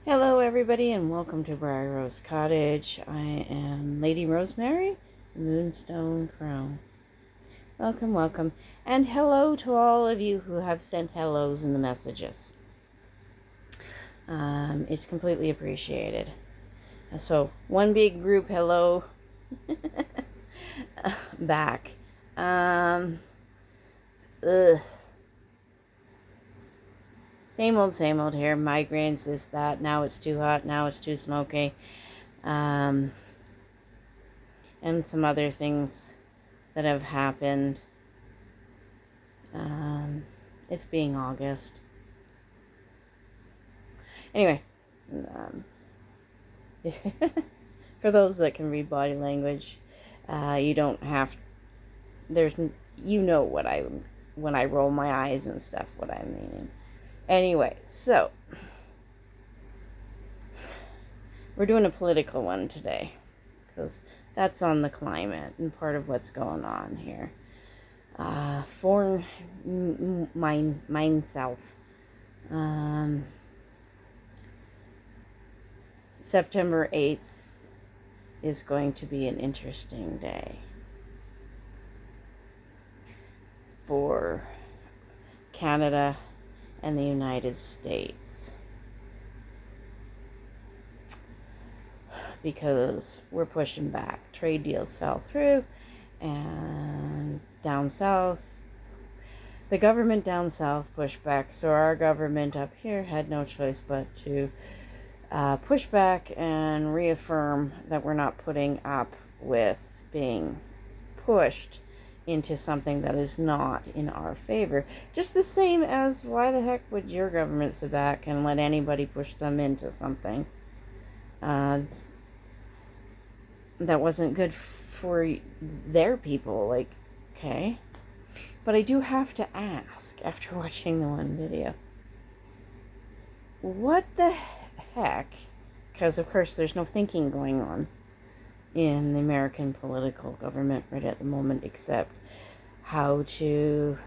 Hello, everybody, and welcome to Briar Rose Cottage. I am Lady Rosemary, Moonstone Crown. Welcome, welcome, and hello to all of you who have sent hellos in the messages. It's completely appreciated. So, one big group hello back. Ugh. Same old here. Migraines, this, that. Now it's too hot. Now it's too smoky. And some other things that have happened. It's being August. Anyway, for those that can read body language, you don't have. What when I roll my eyes and stuff, what I'm meaning. Anyway, so we're doing a political one today because that's on the climate and part of what's going on here. Foreign mine self. September 8th is going to be an interesting day for Canada and the United States, because we're pushing back. Trade deals fell through, and down south, the government down south pushed back, so our government up here had no choice but to push back and reaffirm that we're not putting up with being pushed into something that is not in our favor. Just the same as, why the heck would your government sit back and let anybody push them into something that wasn't good for their people? Like, okay. But I do have to ask, after watching the one video, what the heck, because of course there's no thinking going on in the American political government right at the moment, except how to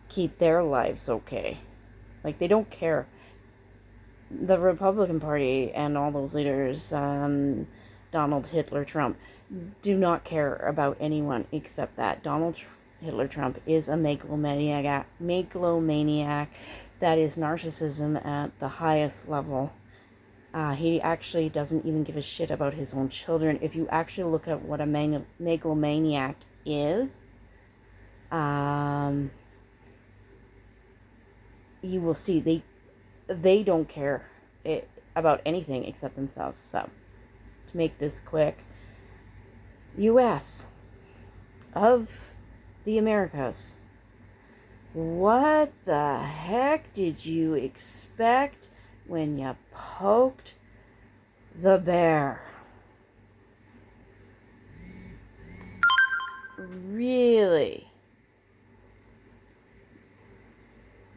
keep their lives okay. Like, they don't care. The Republican Party and all those leaders, Donald Hitler Trump, do not care about anyone except that. Hitler Trump is a megalomaniac. That is narcissism at the highest level. He actually doesn't even give a shit about his own children. If you actually look at what a megalomaniac is, you will see they don't care about anything except themselves. So, to make this quick, U.S. of the Americas, what the heck did you expect when you poked the bear? Really?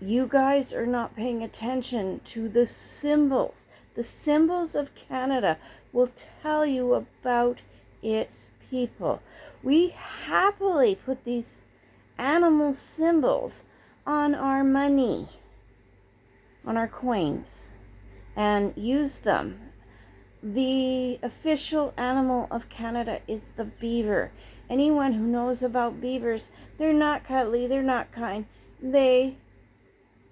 You guys are not paying attention to the symbols. The symbols of Canada will tell you about its people. We happily put these animal symbols on our money, on our coins, and use them. The official animal of Canada is the beaver. Anyone who knows about beavers, they're not cuddly, they're not kind. They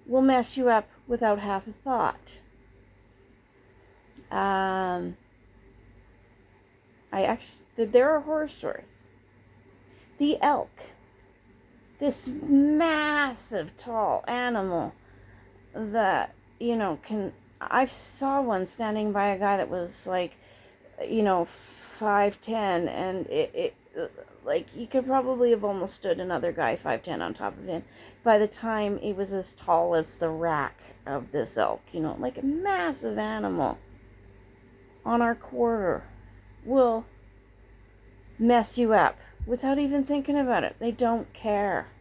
will mess you up without half a thought. There are horror stories. The elk, this massive, tall animal that, I saw one standing by a guy that was like, 5'10", and it like, you could probably have almost stood another guy 5'10" on top of him by the time he was as tall as the rack of this elk. Like a massive animal on our quarter will mess you up without even thinking about it. They don't care.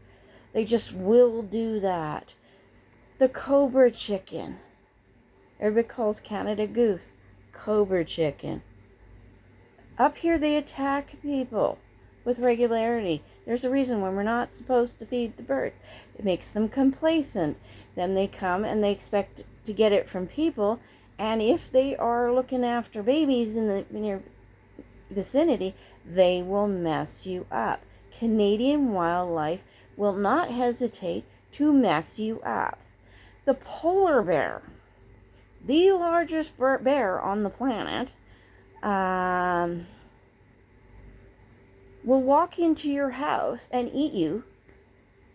They just will do that. The cobra chicken. Everybody calls Canada goose cobra chicken. Up here they attack people with regularity. There's a reason when we're not supposed to feed the birds. It makes them complacent. Then they come and they expect to get it from people, And if they are looking after babies in your vicinity, they will mess you up. Canadian wildlife will not hesitate to mess you up. The polar bear, the largest bear on the planet, will walk into your house and eat you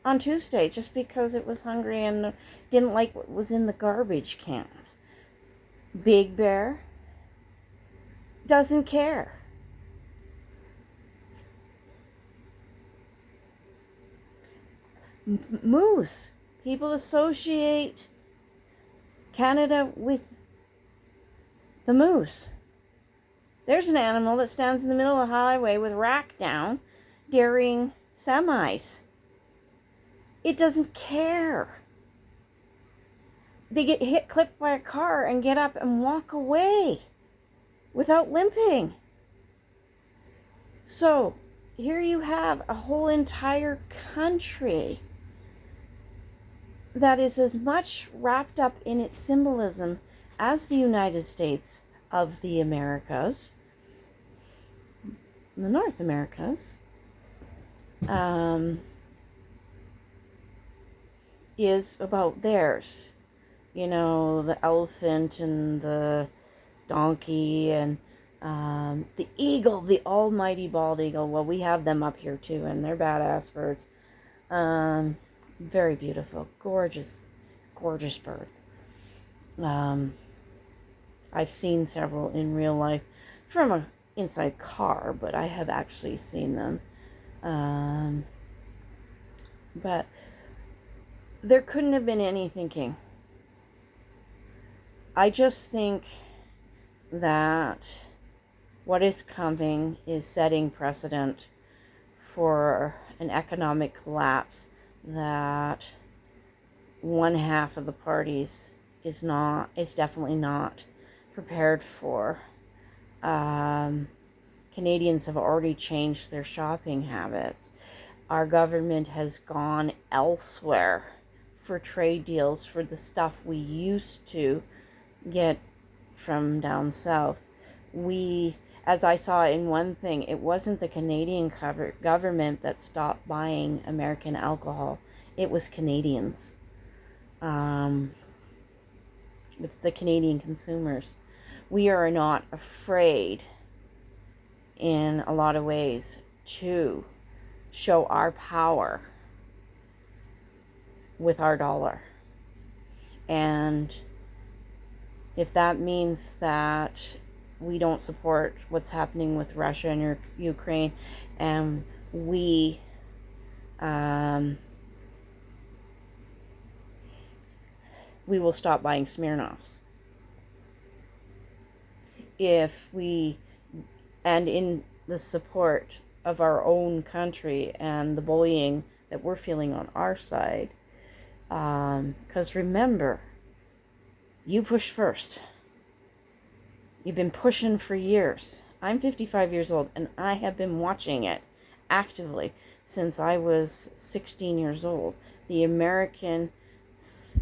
on Tuesday just because it was hungry and didn't like what was in the garbage cans. Big bear doesn't care. Moose. People associate Canada with the moose. There's an animal that stands in the middle of the highway with rack down during semis. It doesn't care. They get clipped by a car and get up and walk away without limping. So here you have a whole entire country that is as much wrapped up in its symbolism as the United States of the Americas, the North Americas, is about theirs. You know, the elephant and the donkey and the eagle, the almighty bald eagle. Well, we have them up here too, and they're badass birds. Very beautiful, gorgeous, gorgeous birds. I've seen several in real life from an inside car, but I have actually seen them. But there couldn't have been any thinking. I just think that what is coming is setting precedent for an economic collapse that one half of the parties is definitely not prepared for. Canadians have already changed their shopping habits. Our government has gone elsewhere for trade deals for the stuff we used to get from down south. As I saw in one thing, it wasn't the Canadian government that stopped buying American alcohol. It was Canadians. It's the Canadian consumers. We are not afraid in a lot of ways to show our power with our dollar. And if that means that we don't support what's happening with Russia and Ukraine, and we will stop buying Smirnoffs. And in the support of our own country and the bullying that we're feeling on our side, because remember, you push first. You've been pushing for years. I'm 55 years old, and I have been watching it actively since I was 16 years old. The American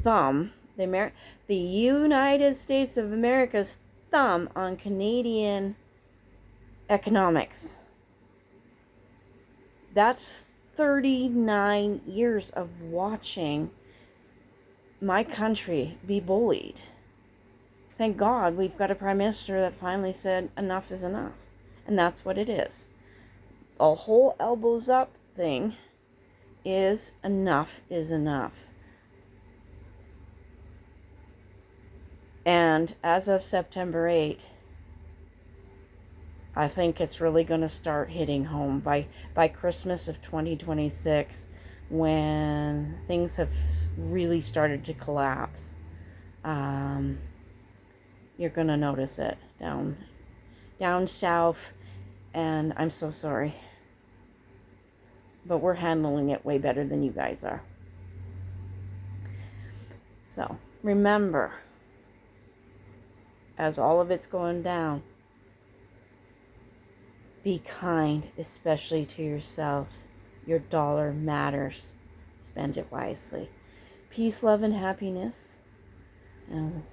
thumb, the United States of America's thumb on Canadian economics. That's 39 years of watching my country be bullied. Thank God we've got a prime minister that finally said enough is enough. And that's what it is. A whole elbows up thing is enough is enough. And as of September 8th, I think it's really going to start hitting home by Christmas of 2026, when things have really started to collapse. You're going to notice it down south, and I'm so sorry. But we're handling it way better than you guys are. So, remember, as all of it's going down, be kind, especially to yourself. Your dollar matters. Spend it wisely. Peace, love, and happiness. And